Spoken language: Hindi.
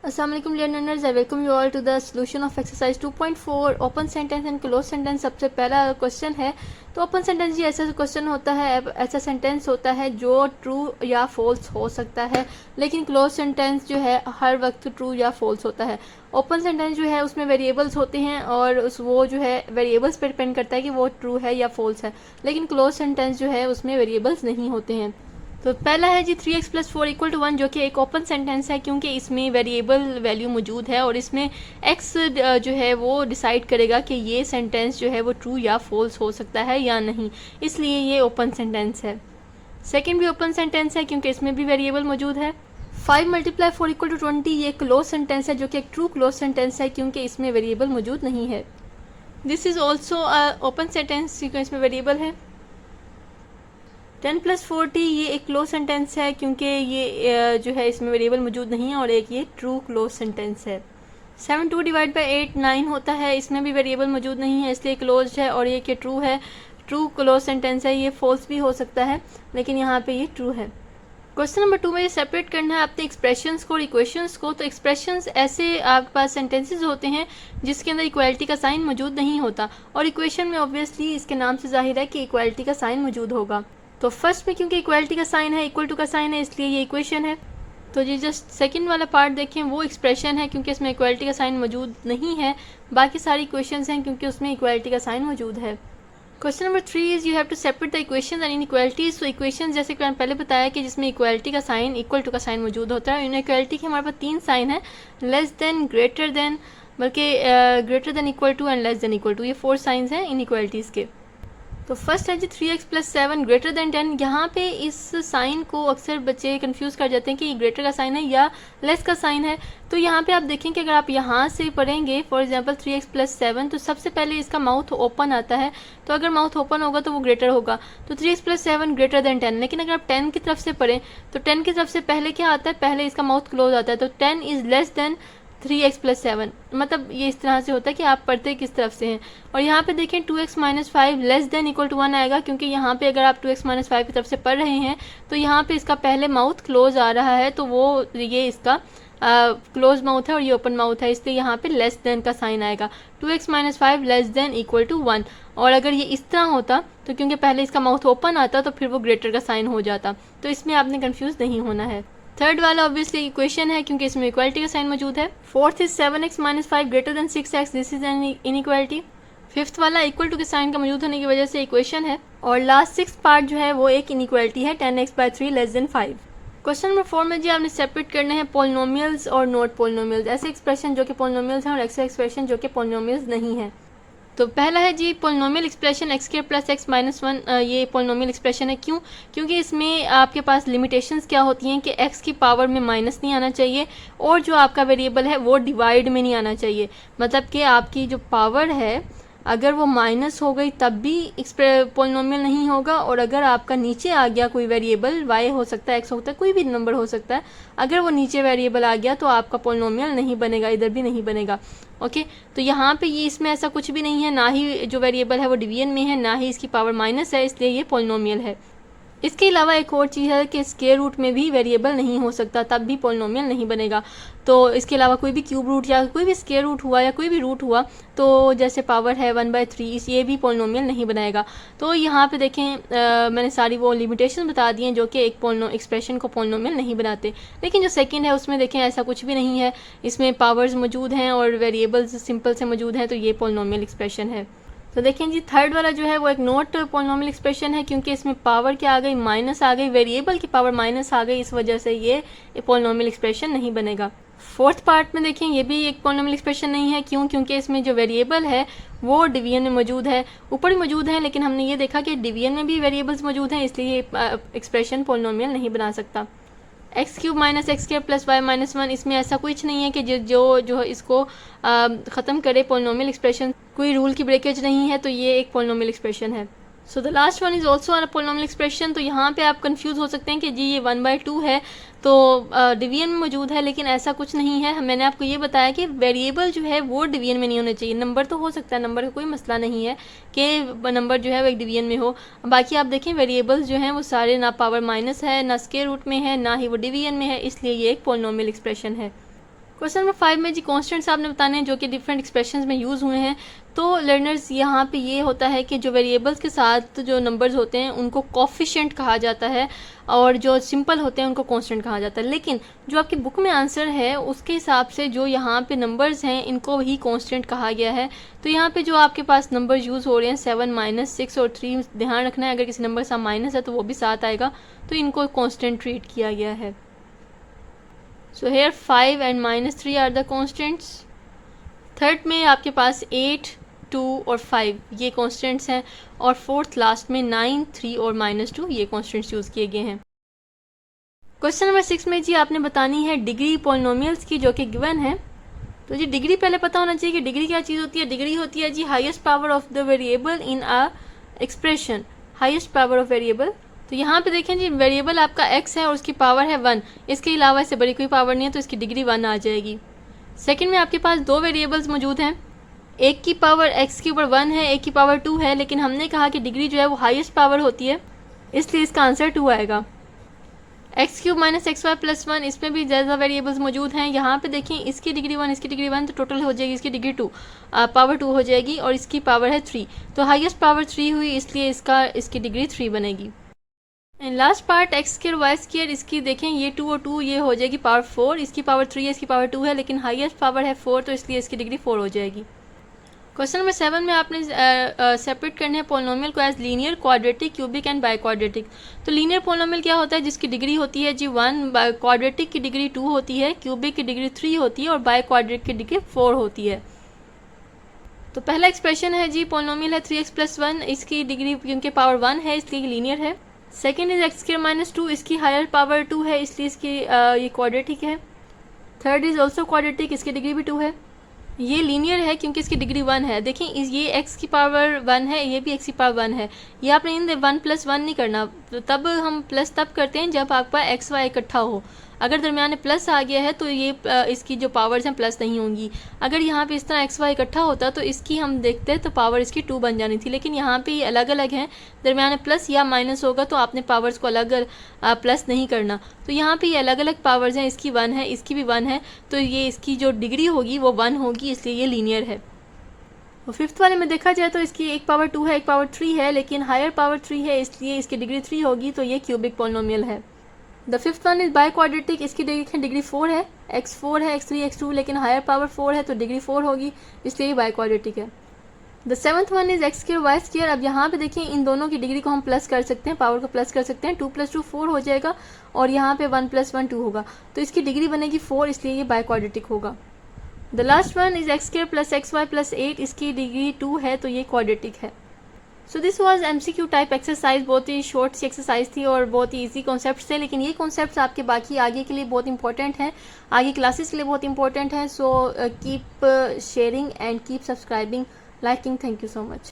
Assalamualaikum learners, I welcome you all to the solution of exercise 2.4 open sentence and close sentence। सबसे पहला क्वेश्चन है, तो ओपन सेंटेंस जी ऐसा क्वेश्चन होता है, ऐसा सेंटेंस होता है जो ट्रू या फॉल्स हो सकता है, लेकिन क्लोज सेंटेंस जो है हर वक्त ट्रू या फॉल्स होता है। ओपन सेंटेंस जो है उसमें वेरिएबल्स होते हैं और वो जो है वेरिएबल्स पर डिपेंड करता है कि वो ट्रू है या फॉल्स है, लेकिन क्लोज सेंटेंस जो है उसमें वेरिएबल्स नहीं होते हैं। तो पहला है जी 3x + 4 = 1, जो कि एक ओपन सेंटेंस है क्योंकि इसमें वेरिएबल वैल्यू मौजूद है और इसमें x जो है वो डिसाइड करेगा कि ये सेंटेंस जो है वो ट्रू या फॉल्स हो सकता है या नहीं, इसलिए ये ओपन सेंटेंस है। सेकंड भी ओपन सेंटेंस है क्योंकि इसमें भी वेरिएबल मौजूद है। 5 × 4 = 20, ये क्लोज सेंटेंस है जो कि एक ट्रू क्लोज सेंटेंस है क्योंकि इसमें वेरिएबल मौजूद नहीं है। This is also open sentence क्योंकि इसमें वेरिएबल है। 10 + 40, ये एक क्लोज सेंटेंस है क्योंकि ये जो है इसमें वेरिएबल मौजूद नहीं है और एक ये ट्रू क्लोज सेंटेंस है। 7 2 / 8 9 होता है, इसमें भी वेरिएबल मौजूद नहीं है इसलिए क्लोज है और ये कि ट्रू है, ट्रू क्लोज सेंटेंस है। ये फॉल्स भी हो सकता है लेकिन यहाँ पे ये ट्रू है। क्वेश्चन नंबर 2 में ये सेपरेट करना है अपने एक्सप्रेशंस को और इक्वेशंस को। तो एक्सप्रेशंस ऐसे आपके पास सेंटेंसेस होते हैं जिसके अंदर इक्वालिटी का साइन मौजूद नहीं होता, और इक्वेशन में ऑब्वियसली इसके नाम से जाहिर है कि इक्वालिटी का साइन मौजूद होगा। तो फर्स्ट में क्योंकि इक्वालिटी का साइन है, इक्वल टू का साइन है, इसलिए ये इक्वेशन है। तो जी जस्ट सेकंड वाला पार्ट देखें, वो एक्सप्रेशन है क्योंकि इसमें इक्वालिटी का साइन मौजूद नहीं है। बाकी सारी इक्वेशंस हैं क्योंकि उसमें इक्वालिटी का साइन मौजूद है। Question number 3 is you have to separate the equations and inequalities. तो इक्वेशंस जैसे कि मैंने पहले बताया कि जिसमें इक्वालिटी का साइन इक्वल टू का साइन मौजूद होता है। इनइक्वालिटी के हमारे पास 3 साइन है, लेस देन, ग्रेटर देन, बल्कि greater than, equal to and less than equal to, ये 4 साइंस हैं इनइक्वालिटीज़ के। तो फर्स्ट है जी 3x + 7 > 10। यहाँ पे इस साइन को अक्सर बच्चे कंफ्यूज कर जाते हैं कि ये ग्रेटर का साइन है या लेस का साइन है। तो यहाँ पे आप देखें कि अगर आप यहाँ से पढ़ेंगे फॉर एग्जांपल 3x + 7, तो सबसे पहले इसका माउथ ओपन आता है, तो अगर माउथ ओपन होगा तो वो ग्रेटर होगा, तो 3x + 7 > 10। लेकिन अगर आप 10 की तरफ से पढ़ें तो 10 की तरफ से पहले क्या आता है, पहले इसका माउथ क्लोज आता है, तो 10 इज़ लेस देन 3x + 7। मतलब ये इस तरह से होता है कि आप पढ़ते किस तरफ से हैं। और यहाँ पे देखें 2x - 5 less than equal to 1 आएगा, क्योंकि यहाँ पे अगर आप 2x - 5 की तरफ से पढ़ रहे हैं तो यहाँ पे इसका पहले माउथ क्लोज आ रहा है, तो वो ये इसका क्लोज माउथ है और ये ओपन माउथ है, इसलिए यहाँ पे लेस देन का साइन आएगा। 2x - 5 less than equal to 1। और अगर ये इस तरह होता तो क्योंकि पहले इसका माउथ ओपन आता तो फिर वो ग्रेटर का साइन हो जाता, तो इसमें आपने कन्फ्यूज़ नहीं होना है। थर्ड वाला ऑब्वियसली इक्वेशन है क्योंकि इसमें इक्वालिटी का साइन मौजूद है। Fourth is 7x - 5 > 6x, this is an inequality. Fifth वाला इक्वल टू के साइन का मौजूद होने की वजह से इक्वेशन है। और लास्ट 6th पार्ट जो है वो एक इनइक्वालिटी है, 10x/3 less than 5। Question number 4 में जी आपने सेपरेट करने हैं पॉलिनोमियल्स और नॉट पॉलिनोमियल्स, ऐसे एक्सप्रेशन जो कि पॉलिनोमियल्स हैं और ऐसे एक्सप्रेशन जो कि पॉलिनोमियल्स नहीं है। तो पहला है जी पॉलिनोमियल एक्सप्रेशन x² + x - 1, ये पॉलिनोमियल एक्सप्रेशन है। क्यों? क्योंकि इसमें आपके पास लिमिटेशंस क्या होती हैं कि x की पावर में माइनस नहीं आना चाहिए और जो आपका वेरिएबल है वो डिवाइड में नहीं आना चाहिए। मतलब कि आपकी जो पावर है अगर वो माइनस हो गई तब भी पॉलिनोमियल नहीं होगा, और अगर आपका नीचे आ गया कोई वेरिएबल, y हो सकता है, x हो सकता है, कोई भी नंबर हो सकता है, अगर वो नीचे वेरिएबल आ गया तो आपका पॉलिनोमियल नहीं बनेगा, इधर भी नहीं बनेगा। ओके, तो यहाँ पे ये इसमें ऐसा कुछ भी नहीं है, ना ही जो वेरिएबल है वो डिवीजन में है, ना ही इसकी पावर माइनस है, इसलिए ये पॉलिनोमियल है। इसके अलावा एक और चीज़ है कि स्क्वायर रूट में भी वेरिएबल नहीं हो सकता, तब भी पॉलिनोमियल नहीं बनेगा। तो इसके अलावा कोई भी क्यूब रूट या कोई भी स्क्वायर रूट हुआ या कोई भी रूट हुआ, तो जैसे पावर है 1/3, ये भी पॉलिनोमियल नहीं बनाएगा। तो यहाँ पे देखें मैंने सारी वो लिमिटेशन बता दी हैं जो कि एक एक्सप्रेशन को पॉलिनोमियल नहीं बनाते। लेकिन जो सेकंड है उसमें देखें ऐसा कुछ भी नहीं है, इसमें पावर्स मौजूद हैं और वेरिएबल्स सिंपल से मौजूद हैं, तो ये पॉलिनोमियल एक्सप्रेशन है। तो देखें जी थर्ड वाला जो है वो एक नॉट पॉलिनोमियल एक्सप्रेशन है क्योंकि इसमें पावर क्या आ गई, माइनस आ गई, वेरिएबल की पावर माइनस आ गई, इस वजह से ये पॉलिनोमियल एक्सप्रेशन नहीं बनेगा। फोर्थ पार्ट में देखें ये भी एक पॉलिनोमियल एक्सप्रेशन नहीं है। क्यों? क्योंकि इसमें जो वेरिएबल है वो डिवीजन में मौजूद है, ऊपर भी मौजूद है, लेकिन हमने ये देखा कि डिवीजन में भी वेरिएबल्स मौजूद हैं, इसलिए ये एक्सप्रेशन पॉलिनोमियल नहीं बना सकता। x³ - x² + y - 1, इसमें ऐसा कुछ नहीं है कि जो इसको ख़त्म करे पॉलिनोमियल एक्सप्रेशन, कोई रूल की ब्रेकेज नहीं है, तो ये एक पॉलिनोमियल एक्सप्रेशन है। So the last one is also a polynomial expression. तो यहाँ पे आप कंफ्यूज हो सकते हैं कि जी ये 1/2 है, तो डिवीजन में मौजूद है, लेकिन ऐसा कुछ नहीं है। मैंने आपको ये बताया कि वेरिएबल जो है वो डिवीजन में नहीं होने चाहिए। नंबर तो हो सकता है, नंबर का कोई मसला नहीं है कि नंबर जो है वो एक डिवीजन में हो। बाकी आप देखें वेरिएबल्स जो हैं वो सारे ना पावर माइनस है, ना स्क्वायर रूट में है, ना ही वो डिवीजन में है, इसलिए ये एक पॉलिनोमियल एक्सप्रेशन है। क्वेश्चन नंबर 5 में जी कॉन्स्टेंट्स आपने बताने हैं जो कि डिफरेंट एक्सप्रेशंस में यूज़ हुए हैं। तो लर्नर्स यहाँ पे ये होता है कि जो वेरिएबल्स के साथ जो नंबर्स होते हैं उनको कोफिशिएंट कहा जाता है और जो सिंपल होते हैं उनको कांस्टेंट कहा जाता है। लेकिन जो आपकी बुक में आंसर है उसके हिसाब से जो यहाँ पे नंबर्स हैं इनको ही कांस्टेंट कहा गया है। तो यहाँ पे जो आपके पास नंबर यूज़ हो रहे हैं 7, -6 और 3, ध्यान रखना है अगर किसी नंबर के साथ माइनस है तो वो भी साथ आएगा, तो इनको कांस्टेंट ट्रीट किया गया है। So here 5 and -3 are the constants. Third में आपके पास 8, 2 और 5 ये constants हैं और फोर्थ लास्ट में 9, 3 और -2 ये constants यूज़ किए गए हैं। क्वेश्चन नंबर 6 में जी आपने बतानी है डिग्री पॉलिनोमियल्स की जो कि गिवन है। तो जी डिग्री पहले पता होना चाहिए कि डिग्री क्या चीज़ होती है। डिग्री होती है जी highest power of the variable in a expression, highest power of variable. तो यहाँ पे देखें जी वेरिएबल आपका x है और उसकी पावर है 1, इसके अलावा इससे बड़ी कोई पावर नहीं है तो इसकी डिग्री 1 आ जाएगी। सेकंड में आपके पास दो वेरिएबल्स मौजूद हैं, एक की पावर x के ऊपर 1 है, एक की पावर 2 है, लेकिन हमने कहा कि डिग्री जो है वो हाईएस्ट पावर होती है इसलिए इसका आंसर 2 आएगा। x³ - xy + 1 इसमें भी ज़्यादा वेरिएबल्स मौजूद हैं। यहाँ पे देखें इसकी डिग्री 1, इसकी डिग्री 1, तो टोटल हो जाएगी इसकी डिग्री 2, पावर 2 हो जाएगी और इसकी पावर है 3, तो हाईएस्ट पावर 3 हुई इसलिए इसकी डिग्री 3 बनेगी। And last part x² y² इसकी देखें ये 2 और 2 ये हो जाएगी पावर 4, इसकी पावर 3 है, इसकी पावर 2 है, लेकिन हाईएस्ट पावर है 4 तो इसलिए इसकी डिग्री 4 हो जाएगी। क्वेश्चन नंबर 7 में आपने सेपरेट करने हैं पोलिनोमियल को as linear, quadratic, cubic and biquadratic. तो लीनियर पोलिनोमियल क्या होता है जिसकी डिग्री होती है जी 1, क्वाड्रेटिक की डिग्री 2 होती है, क्यूबिक की डिग्री 3 होती है और बाई क्वाड्रेटिक की डिग्री 4 होती है। तो पहला एक्सप्रेशन है जी पोलिनोमियल है 3x + 1, इसकी डिग्री क्योंकि पावर 1 है इसलिए लीनियर है। सेकेंड इज x² - 2, इसकी हायर पावर 2 है इसलिए इसकी ये क्वाड्रेटिक है। थर्ड इज ऑल्सो क्वाड्रेटिक, इसकी डिग्री भी 2 है। ये लीनियर है क्योंकि इसकी डिग्री 1 है। देखें ये x की पावर 1 है, ये भी x की पावर 1 है। ये आपने इन 1 + 1 नहीं करना, तो तब हम प्लस तब करते हैं जब आपका x y इकट्ठा हो। अगर दरमियान में प्लस आ गया है तो ये इसकी जो पावर्स हैं प्लस नहीं होंगी। अगर यहाँ पे इस तरह x y इकट्ठा होता तो इसकी हम देखते हैं तो पावर इसकी 2 बन जानी थी, लेकिन यहाँ पे ये अलग अलग हैं, दरमियान में प्लस या माइनस होगा तो आपने पावर्स को अलग प्लस नहीं करना। तो यहाँ पे ये अलग अलग पावर्स हैं, इसकी 1 है, इसकी भी 1 है, तो ये इसकी जो डिग्री होगी वो 1 होगी, इसलिए ये लीनियर है। और फिफ्थ वाले में देखा जाए तो इसकी एक पावर 2 है, एक पावर 3 है, लेकिन हायर पावर 3 है इसलिए इसकी डिग्री 3 होगी, तो ये क्यूबिक पॉलिनोमियल है। The fifth one is by quadratic, इसकी डिग्री 4 है, x4 है, x3, x2, लेकिन हायर पावर 4 है तो डिग्री 4 होगी, इसलिए बाई क्वाड्रेटिक है। The seventh one is x² y²। अब यहाँ पे देखिए इन दोनों की डिग्री को हम प्लस कर सकते हैं, पावर को प्लस कर सकते हैं, 2 + 2 4 हो जाएगा और यहाँ पे 1 + 1 2 होगा, तो इसकी डिग्री बनेगी 4, इसलिए ये बाई क्वाड्रेटिक होगा। The last one is x² + xy + 8, इसकी डिग्री 2 है तो ये क्वाड्रेटिक है। So this was MCQ type exercise, बहुत ही शॉर्ट सी एक्सरसाइज थी और बहुत ही इजी कॉन्सेप्ट्स थे, लेकिन ये कॉन्सेप्ट्स आपके बाकी आगे के लिए बहुत इंपॉर्टेंट हैं, आगे क्लासेस के लिए बहुत इंपॉर्टेंट हैं। So keep sharing and keep subscribing, liking. Thank you so much.